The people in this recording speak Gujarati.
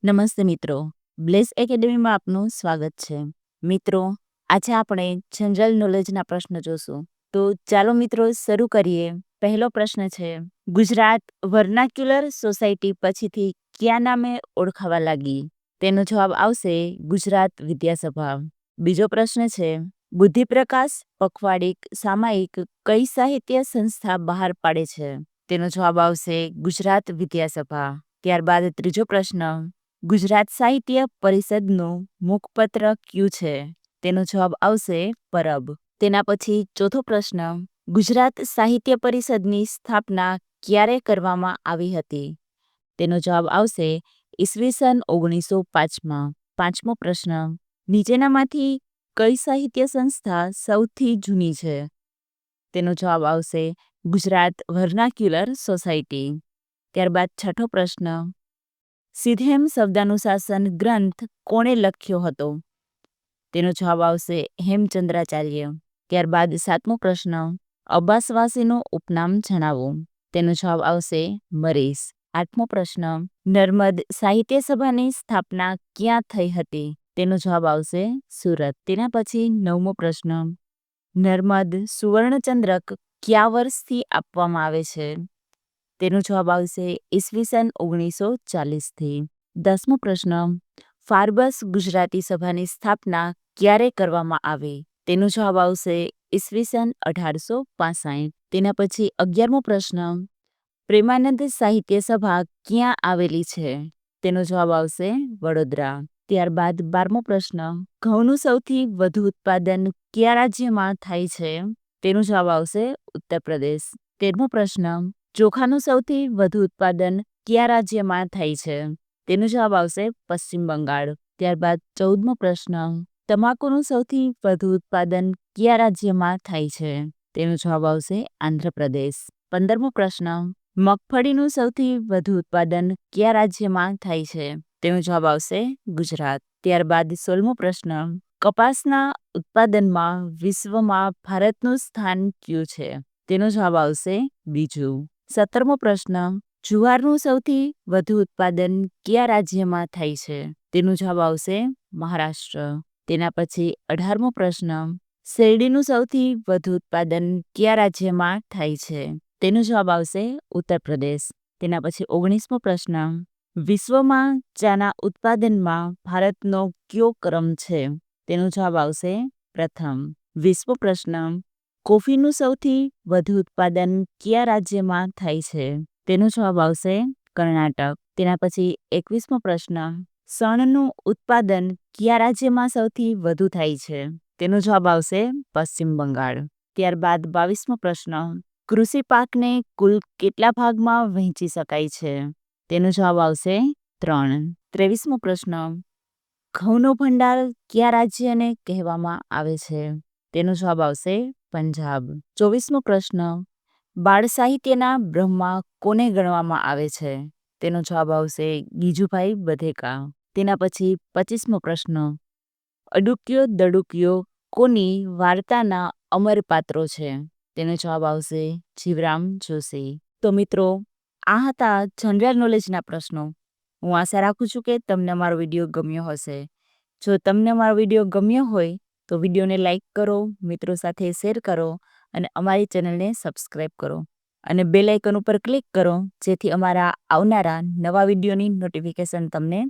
નમસ્તે મિત્રો, બ્લેસ એકેડેમીમાં આપનું સ્વાગત છે. મિત્રો, આજે આપણે જનરલ નોલેજના પ્રશ્ન જોશું. તો ચાલો મિત્રો શરૂ કરીએ. પહેલો પ્રશ્ન છે, ગુજરાત વર્નાક્યુલર સોસાયટી પછીથી કયા નામે ઓળખાવા લાગી? તેનો જવાબ આવશે ગુજરાત વિદ્યાસભા. બીજો પ્રશ્ન છે, બુદ્ધિપ્રકાશ પખવાડિક સામાયિક કઈ સાહિત્ય સંસ્થા બહાર પાડે છે? તેનો જવાબ આવશે ગુજરાત વિદ્યાસભા. ત્યારબાદ ત્રીજો પ્રશ્ન, ગુજરાત સાહિત્ય પરિષદનું મુખપત્ર કયું છે? તેનો જવાબ આવશે પરબ. તેના પછી ચોથો પ્રશ્ન, ગુજરાત સાહિત્ય પરિષદની સ્થાપના ક્યારે કરવામાં આવી હતી? તેનો જવાબ આવશે ઈસવીસન 1905માં. પાંચમો પ્રશ્ન, નીચેનામાંથી કઈ સાહિત્ય સંસ્થા સૌથી જૂની છે? તેનો જવાબ આવશે ગુજરાત વર્નાક્યુલર સોસાયટી. ત્યારબાદ છઠ્ઠો પ્રશ્ન, સિદ્ધેમ શબ્દાનુશાસન ગ્રંથ કોણે લખ્યો હતો? તેનો જવાબ આવશે હેમચંદ્રાચાર્ય. ત્યારબાદ સાતમો પ્રશ્ન, અબાસવાસીનું ઉપનામ જણાવો. તેનો જવાબ આવશે મરીસ. આઠમો પ્રશ્ન, નર્મદ સાહિત્ય સભાની સ્થાપના ક્યાં થઈ હતી? તેનો જવાબ આવશે સુરત. તેના પછી નવમો પ્રશ્ન, નર્મદ સુવર્ણચંદ્રક કયા વર્ષથી આપવામાં આવે છે? તેનો જવાબ આવશે ઈસવીસન 1940થી. દસમો પ્રશ્ન, ફાર્બસ ગુજરાતી સભાની સ્થાપના ક્યારે કરવામાં આવી? તેનો જવાબ આવશે ઈસવીસન 1865. તેના પછી 11મો પ્રશ્ન, પ્રેમાનંદ સાહિત્ય સભા ક્યાં આવેલી છે? તેનો જવાબ આવશે વડોદરા. ત્યારબાદ 12મો પ્રશ્ન, ઘઉંનું સૌથી વધુ ઉત્પાદન કયા રાજ્યમાં થાય છે? તેનો જવાબ આવશે ઉત્તર પ્રદેશ. 13મો પ્રશ્ન, ચોખાનું સૌથી વધુ ઉત્પાદન કયા રાજ્યમાં થાય છે? તેનો જવાબ આવશે પશ્ચિમ બંગાળ. ત્યારબાદ 14મો પ્રશ્ન, તમાકુનું સૌથી વધુ ઉત્પાદન કયા રાજ્યમાં થાય છે? તેનો જવાબ આવશે આંધ્રપ્રદેશ. 15મો પ્રશ્ન, મગફળીનું સૌથી વધુ ઉત્પાદન કયા રાજ્યમાં થાય છે? તેનો જવાબ આવશે ગુજરાત. ત્યારબાદ 16મો પ્રશ્ન, કપાસના ઉત્પાદનમાં વિશ્વમાં ભારતનું સ્થાન કયું છે? તેનો જવાબ આવશે બીજું. 17મો પ્રશ્ન, જુવારનું સૌથી વધુ ઉત્પાદન કયા રાજ્યમાં થાય છે? તેનો જવાબ આવશે મહારાષ્ટ્ર. તેના પછી 18મો પ્રશ્ન, શેરડીનું સૌથી વધુ ઉત્પાદન કયા રાજ્યમાં થાય છે? તેનો જવાબ આવશે ઉત્તર પ્રદેશ. તેના પછી 19મો પ્રશ્ન, વિશ્વમાં ચાના ઉત્પાદનમાં ભારતનો કયો ક્રમ છે? તેનો જવાબ આવશે પ્રથમ. 20મો પ્રશ્ન, કોફીનું સૌથી વધુ ઉત્પાદન કયા રાજ્યમાં થાય છે? તેનો જવાબ આવશે કર્ણાટક. તેના પછી 21મો પ્રશ્ન, શણનું ઉત્પાદન કયા રાજ્યમાં સૌથી વધુ થાય છે? તેનો જવાબ આવશે પશ્ચિમ બંગાળ. ત્યારબાદ 22મો પ્રશ્ન, કૃષિ પાકને કુલ કેટલા ભાગમાં વહેંચી શકાય છે? તેનો જવાબ આવશે 3. 23મો પ્રશ્ન, ઘઉંનો ભંડાર કયા રાજ્યને કહેવામાં આવે છે? તેનો જવાબ આવશે પંજાબ. 24મો પ્રશ્ન, બાળ સાહિત્યના બ્રહ્મા કોને ગણવામાં આવે છે? તેનો જવાબ આવશે ગીજુભાઈ બધેકા. તેના પછી 25મો પ્રશ્ન, અડુક્યો દડુક્યો કોની વાર્તાના અમર પાત્રો છે? તેનો જવાબ આવશે જીવરામ જોશી. તો મિત્રો, આ હતા જનરલ નોલેજના પ્રશ્નો. હું આશા રાખું છું કે તમને અમારો વિડીયો ગમ્યો હશે. જો તમને અમારો વિડીયો ગમ્યો હોય તો વિડીયોને લાઈક કરો, મિત્રો સાથે શેર કરો અને અમારી ચેનલને સબસ્ક્રાઈબ કરો અને બેલ આઇકન ઉપર ક્લિક કરો જેથી અમારા આવનારા નવા વિડીયોની નોટિફિકેશન તમને